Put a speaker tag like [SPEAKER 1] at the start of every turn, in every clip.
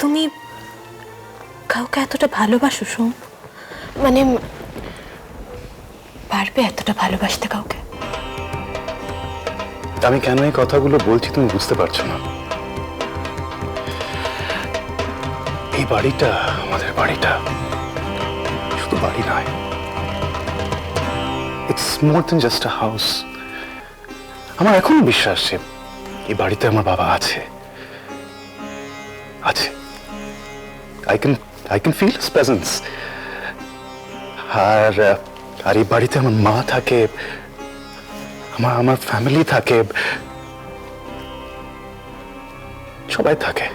[SPEAKER 1] তুমি কাউকে এতটা ভালোবাসো সোম? মানে পারবে এতটা ভালোবাসতে কাউকে?
[SPEAKER 2] আমি কেন এই কথাগুলো বলছি তুমি বুঝতে পারছো না। এই বাড়িটা, আমাদের বাড়িটা শুধু বাড়ি নয়, it's more than just a house. আমার এখনো বিশ্বাস যে এই বাড়িতে আমার বাবা আছে আছে I can feel his presence. আর এই বাড়িতে আমার মা থাকে, আমার ফ্যামিলি থাকে, সবাই থাকে।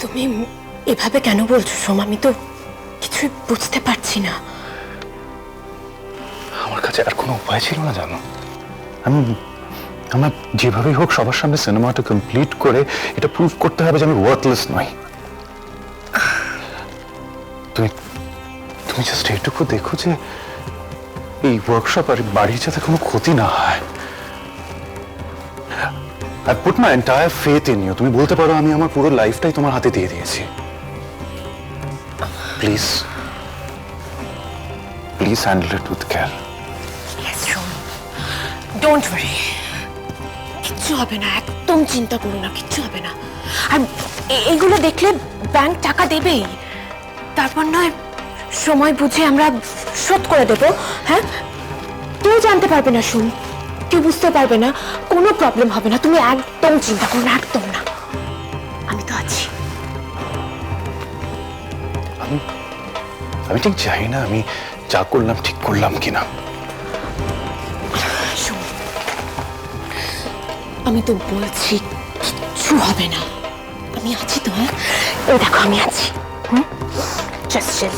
[SPEAKER 1] তুমি এভাবে কেন বলছো সোম? আমি তো কিছুই বুঝতে পারছি না।
[SPEAKER 2] আমার কাছে আর কোনো উপায় ছিল না জানো। আমার যেভাবেই হোক সবার সামনে সিনেমাটা কমপ্লিট করে এটা প্রুভ করতে হবে যে আমি ওয়ার্থলেস নই। তুমি জাস্ট এইটুকু দেখো যে এই ওয়ার্কশপ আর বাড়ির যাতে কোনো ক্ষতি না হয়। I put my entire faith in you. তুমি বলতে পারো আমি আমার পুরো লাইফটাই তোমার হাতে দিয়ে দিয়েছি। Please please handle it with care.
[SPEAKER 1] Yes, Som, don't worry, কিচ্ছু হবে না, একদম চিন্তা করো না, কিচ্ছু হবে না। আর এইগুলো দেখলে ব্যাংক টাকা দেবেই, তারপর নয় সময় বুঝে আমরা শোধ করে দেবো। হ্যাঁ, কেউ জানতে পারবে না সোম, কেউ বুঝতে পারবে না, কোনো প্রবলেম হবে না। তুমি একদম চিন্তা করো না, একদম না, আমি তো আছি।
[SPEAKER 2] আমি ঠিক জানি না আমি যা করলাম ঠিক করলাম কিনা।
[SPEAKER 1] সোম, আমি তো বলছি কিচ্ছু হবে না, আমি আছি তো। হ্যাঁ, এই দেখো আমি আছি। Just chill.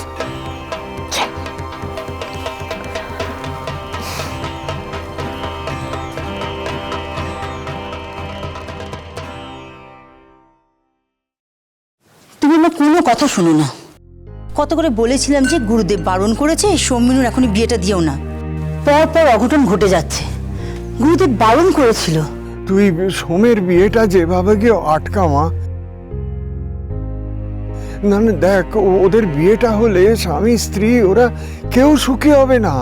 [SPEAKER 3] তুমি আমার কোনো কথা শোনো না। কত করে বলেছিলাম যে গুরুদেব বারণ করেছে সৌমিনুর এখনই বিয়েটা দিও না। পর পর অঘটন ঘটে যাচ্ছে, গুরুদেব বারণ করেছিল।
[SPEAKER 4] তুই সোমের বিয়েটা যেভাবে গিয়ে আটকামা, না না দেখ, ওদের বিয়েটা হলে স্বামী স্ত্রী ওরা কেউ সুখী হবে না।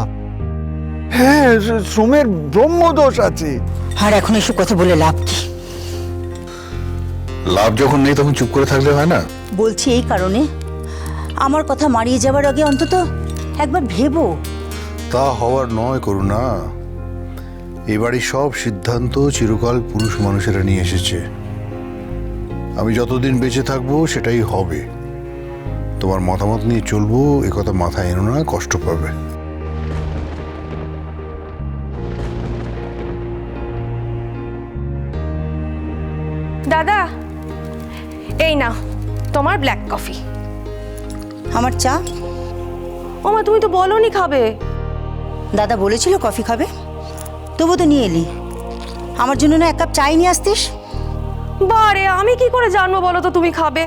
[SPEAKER 4] হ্যাঁ, সোমের ব্রহ্মদোষ আছে।
[SPEAKER 3] আর এখন এসব কথা বলে লাভ কি?
[SPEAKER 5] লাভ যখন নেই তখন চুপ করে থাকলে হয় না।
[SPEAKER 3] বলছি এই কারণে, আমার কথা মারিয়ে যাবার আগে অন্তত একবার ভেবো।
[SPEAKER 5] তা হওয়ার নয় করুণা, এই বাড়ির সব সিদ্ধান্ত চিরকাল পুরুষ মানুষেরা নিয়ে এসেছে। আমি যতদিন বেঁচে থাকবো সেটাই হবে। তোমার মতামত নিয়ে চলবো এ কথা মাথায় এনো না, কষ্ট পাবে।
[SPEAKER 6] দাদা, এই নাও তোমার ব্ল্যাক কফি।
[SPEAKER 3] আমার চা?
[SPEAKER 6] ওমা, তুমি তো বলোনি খাবে।
[SPEAKER 3] দাদা বলেছিল কফি খাবে, তবু তো নিয়ে এলি। আমার জন্য না এক কাপ চাই নিয়ে আসতিস।
[SPEAKER 6] বারে, আমি কি করে জানবো বলো তো তুমি খাবে?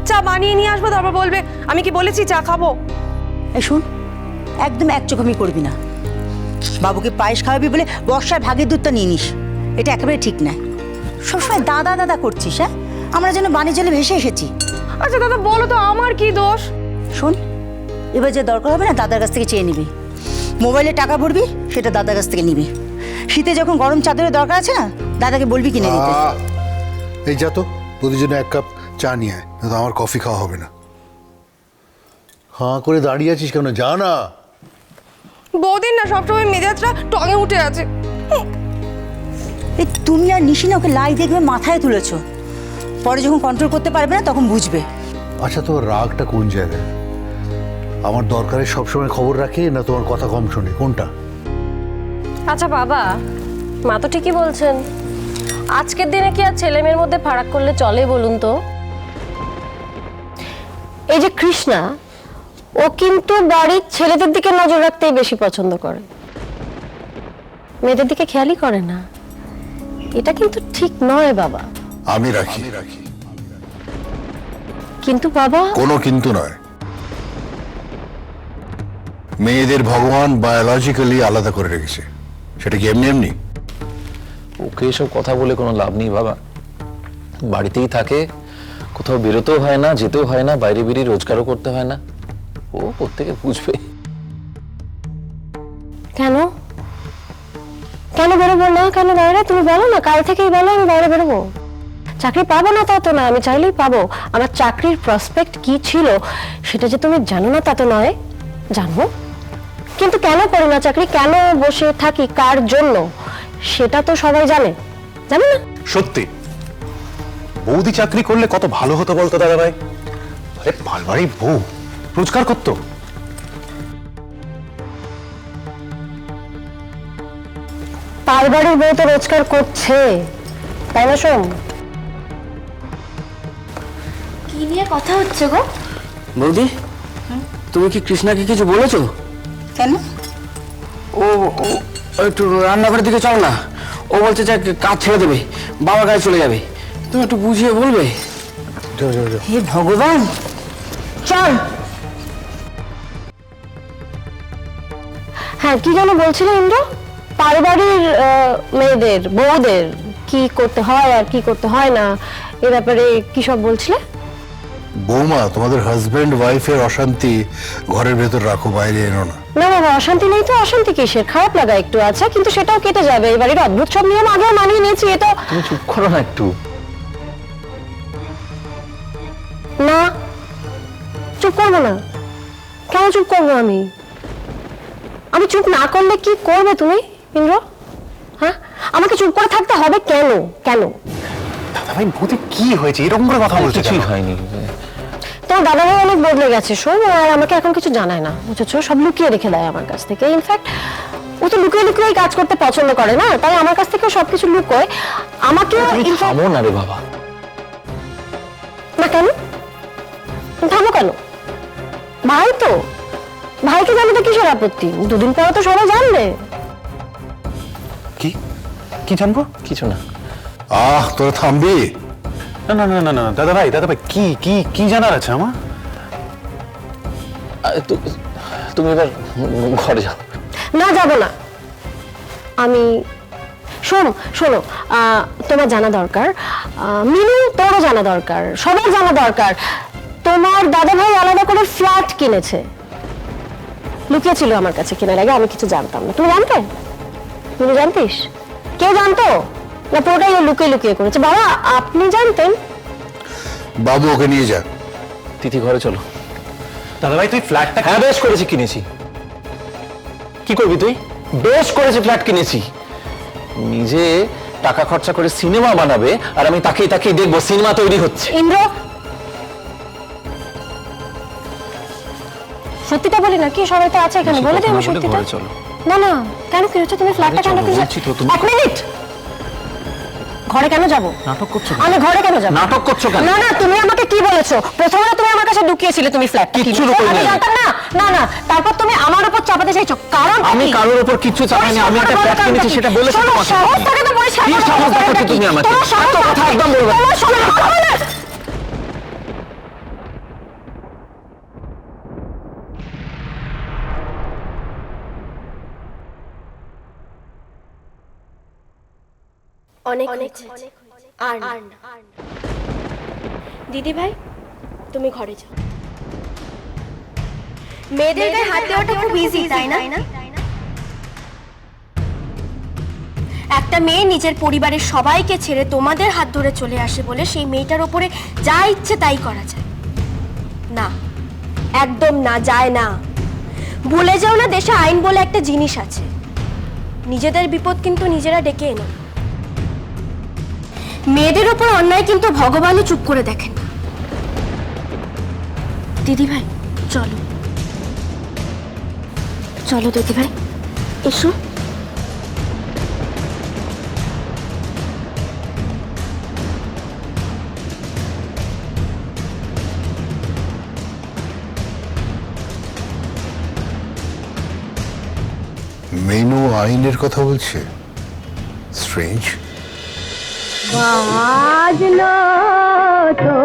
[SPEAKER 6] চা বানিয়ে নিয়ে আসবো, তারপর বলবে আমি কি বলেছি চা খাবো।
[SPEAKER 3] এই শুন, একদম এক চোখামি করবি না। বাবুকে পায়েস খাওয়াবি বলে বর্ষার ভাগের দুধটা নিয়ে নিস, এটা একেবারে ঠিক না। সবসময় দাদা দাদা করছিস। হ্যাঁ, আমরা যেন বাণী জলে ভেসে এসেছি।
[SPEAKER 6] আচ্ছা দাদা, বলো তো আমার কি দোষ?
[SPEAKER 3] শোন, এবার যে দরকার হবে না দাদার কাছ থেকে চেয়ে নিবি। মোবাইলে টাকা ভরবি, সেটা দাদার কাছ থেকে নিবি। শীতে যখন গরম চাদরের দরকার আছে না, দাদাকে বলবি কিনে দিতে।
[SPEAKER 5] এই যা তো, প্রতিজনে এক কাপ চা নিয়ে আয়, না তো আমার কফি খাওয়া হবে না। হাঁ করে দাঁড়িয়ে আছিস কেন, যা না।
[SPEAKER 6] বৌদিন না সবসময় মেজাজটা টঙে উঠে আছে।
[SPEAKER 3] এই তুমি আর নিশি না ওকে লাই দেখবে মাথায় তুলেছ, পরে যখন কন্ট্রোল করতে পারবে না তখন বুঝবে।
[SPEAKER 5] আচ্ছা, তোর রাগটা কোন জায়গায়? আমার দরকারে সবসময় খবর রাখে, না তোমার কথা কম শোনে, কোনটা?
[SPEAKER 7] আচ্ছা বাবা, মা তো ঠিকই বলছেন। আজকের দিনে কি আর ছেলে মেয়ের মধ্যে ফারাক করলে চলে বলুন তো? এই যে কৃষ্ণা, ও কিন্তু বাড়ির ছেলেদের দিকে নজর রাখতেই বেশি পছন্দ করে, মেয়েদের দিকে খেয়ালই করে না। এটা কিন্তু ঠিক নয় বাবা।
[SPEAKER 5] আমি রাখি।
[SPEAKER 7] কিন্তু বাবা,
[SPEAKER 5] কোনো কিন্তু নয়। মেয়েদের ভগবান বায়োলজিক্যালি আলাদা করে রেখেছে, সেটা কি এমনি এমনি?
[SPEAKER 8] ওকে এসব কথা বলে কোনো লাভ নেই বাবা। বাড়িতেই থাকে, কোথাও বেরোতেও হয় না, যেতেও হয় না, বাইরে বেরিয়ে রোজগারও করতে হয় না। ও প্রত্যেকে বুঝবে।
[SPEAKER 7] কেন কেন বেরোবো না? কেন বাইরে? তুমি বলো না, কাল থেকেই বলো আমি বাইরে বেরোবো। চাকরি পাবো না তা তো না, আমি চাইলেই পাবো। আমার চাকরির প্রসপেক্ট কি ছিল সেটা যে তুমি জানো না তা তো নয়, জানো। কিন্তু কেন করি না চাকরি, কেন বসে থাকি, কার জন্য, সেটা তো সবাই জানে, জানে না?
[SPEAKER 2] সত্যি বৌদি চাকরি করলে কত ভালো হতো বলতো দাদা ভাই। আরে পালবাড়ি বউ রোজগার করতো।
[SPEAKER 7] পালবাড়ির বউ তো রোজগার করছে, তাই না শোন?
[SPEAKER 1] কি নিয়ে কথা হচ্ছে গো?
[SPEAKER 9] বৌদি, তুমি কি কৃষ্ণাকে কিছু বলেছো?
[SPEAKER 3] কেন?
[SPEAKER 9] ও ও একটু রান্নাঘরের দিকে চল না, ও বলছে যে কাজ ছেড়ে দেবে, বাবার কাছে চলে যাবে। তুমি একটু বুঝিয়ে বলবে?
[SPEAKER 3] হে ভগবান, চল।
[SPEAKER 7] হ্যাঁ, কি যেন বলছিলে ইন্দ্র? পারিবারিক মেয়েদের, বউদের কি করতে হয় আর কি করতে হয় না, এ ব্যাপারে কি সব বলছিলে?
[SPEAKER 5] বৌমা, তোমাদের হাজবেন্ড ওয়াইফের অশান্তি ঘরের ভেতর রাখো, বাইরে এনো না।
[SPEAKER 7] না বাবা, অশান্তি নেই তো। অশান্তি কিসের? খারাপ লাগা একটু আছে, কিন্তু সেটাও কেটে যাবে। এই বাড়ির অদ্ভুত সব নিয়ম আগেও মানিয়ে নিয়েছি, এটা
[SPEAKER 8] তুমি চুপ করো না একটু।
[SPEAKER 7] না, চুপ করবো না। কেন চুপ করবো আমি? আমি চুপ না করলে কি করবে তুমি ইন্দ্র? হ্যাঁ, আমাকে চুপ করে থাকতে হবে কেন? কেন?
[SPEAKER 2] দাদা ভাই বৌদি কি হয়েছে এরকম করে কথা বলছে?
[SPEAKER 8] কিছুই হয়নি।
[SPEAKER 7] তোমার দাদা ভাই অনেক বদলে গেছে শোন, আর আমাকে এখন কিছু জানায় না, বুঝেছো? সব লুকিয়ে রেখে দেয় আমার কাছ থেকে। ইনফ্যাক্ট ও তো লুকিয়ে লুকিয়ে কাজ করতে পছন্দ করে না, তাই আমার কাছ থেকে সবকিছু লুকোয়। আমাকে
[SPEAKER 8] থামো না রে বাবা।
[SPEAKER 7] না কেন? থামো কেন? ভাই তো, ভাইকে জানাতে কিসের আপত্তি? দুদিন পরে তো সবাই জানবে।
[SPEAKER 2] কি কি জানবো?
[SPEAKER 8] কিছু না।
[SPEAKER 5] তোরা থামবি?
[SPEAKER 2] না না না না না দাদা ভাই কি কি কি জানার আছে আমার?
[SPEAKER 8] তুমি এবার ঘরে যাও।
[SPEAKER 7] না, যাব না আমি। শোনো, তোমার জানা দরকার, মিনু তোরও জানা দরকার, সবার জানা দরকার। তোমার দাদা ভাই আলাদা করে ফ্ল্যাট কিনেছে, লুকিয়েছিল আমার কাছে কেনার আগে, আমি কিছু জানতাম না। তুমি জানতে? তুমি জানতিস? কেউ জানতো না? পুরোটাই ও লুকিয়ে লুকিয়ে করেছে। বাবা, আপনি জানতেন?
[SPEAKER 5] বাবু, ওকে নিয়ে যা।
[SPEAKER 8] তিথি ঘরে চলো।
[SPEAKER 2] দাদা ভাই তুই ফ্ল্যাটটা
[SPEAKER 8] হ্যাঁ, বেশ করেছি, কিনেছি। কি করবি তুই? বেশ করেছি, ফ্ল্যাট কিনেছি। নিজে টাকা খরচা করে সিনেমা বানাবে, আর আমি তাকিয়ে তাকিয়ে দেখবো সিনেমা তৈরি হচ্ছে।
[SPEAKER 7] ইন্দ্র, সত্যিটা বলি না কি? সবাই তো আছে এখানে, বলে দিই আমি সত্যিটা।
[SPEAKER 8] ঘরে চলো।
[SPEAKER 7] না না, কেন কি হচ্ছে? তুমি ফ্ল্যাটটা কেন কিনেছো?
[SPEAKER 8] বলছি তো, তুমি-
[SPEAKER 7] এক মিনিট, ঘরে কেন যাব?
[SPEAKER 8] নাটক করছো?
[SPEAKER 7] আমি ঘরে কেন যাব?
[SPEAKER 8] নাটক করছো কেন?
[SPEAKER 7] না না, তুমি আমাকে কি বলেছো? প্রথমে তুমি আমার কাছে লুকিয়েছিলে তুমি ফ্ল্যাট
[SPEAKER 8] কিচ্ছু লুকোই
[SPEAKER 7] আমি
[SPEAKER 8] নাই।
[SPEAKER 7] জানতাম না। না না, তারপর তুমি আমার উপর চাপাতে চাইছো, কারণ
[SPEAKER 8] আমি কারোর উপর কিচ্ছু চাপাইনি, আমি একটা ফ্ল্যাট কিনেছি, সেটা বলেছি তোমাকে।
[SPEAKER 7] সাহস থাকে তো পরিষ্কার
[SPEAKER 8] কি
[SPEAKER 7] করে
[SPEAKER 8] সাহস
[SPEAKER 7] বলো,
[SPEAKER 8] দেখাচ্ছ
[SPEAKER 7] কি?
[SPEAKER 8] তুমি আমাকে?
[SPEAKER 7] তোমার সাহস
[SPEAKER 8] এত কথা
[SPEAKER 7] থাকে?
[SPEAKER 8] একদম বলবে না।
[SPEAKER 7] তোমার সাহস হবে না?
[SPEAKER 1] অনেক আর না। দিদি ভাই, তুমি ঘরে যাও। মেয়েদের গায়ে হাত দেওয়াটা খুব ইজি, তাই না? একটা মেয়ে নিজের পরিবারের সবাইকে ছেড়ে তোমাদের হাত ধরে চলে আসে বলে সেই মেয়েটার ওপরে যা ইচ্ছে তাই করা যায় না, একদম না, যায় না। ভুলে যাও না, দেশে আইন বলে একটা জিনিস আছে। নিজেদের বিপদ কিন্তু নিজেরা ডেকে এনো। মেয়েদের ওপর অন্যায় কিন্তু ভগবানও চুপ করে দেখেন না। দিদি ভাই, চলো চলো দিদি ভাই, এসো।
[SPEAKER 5] মেনু আইনের কথা বলছে। স্ট্রেঞ্জ।
[SPEAKER 1] আজ না তো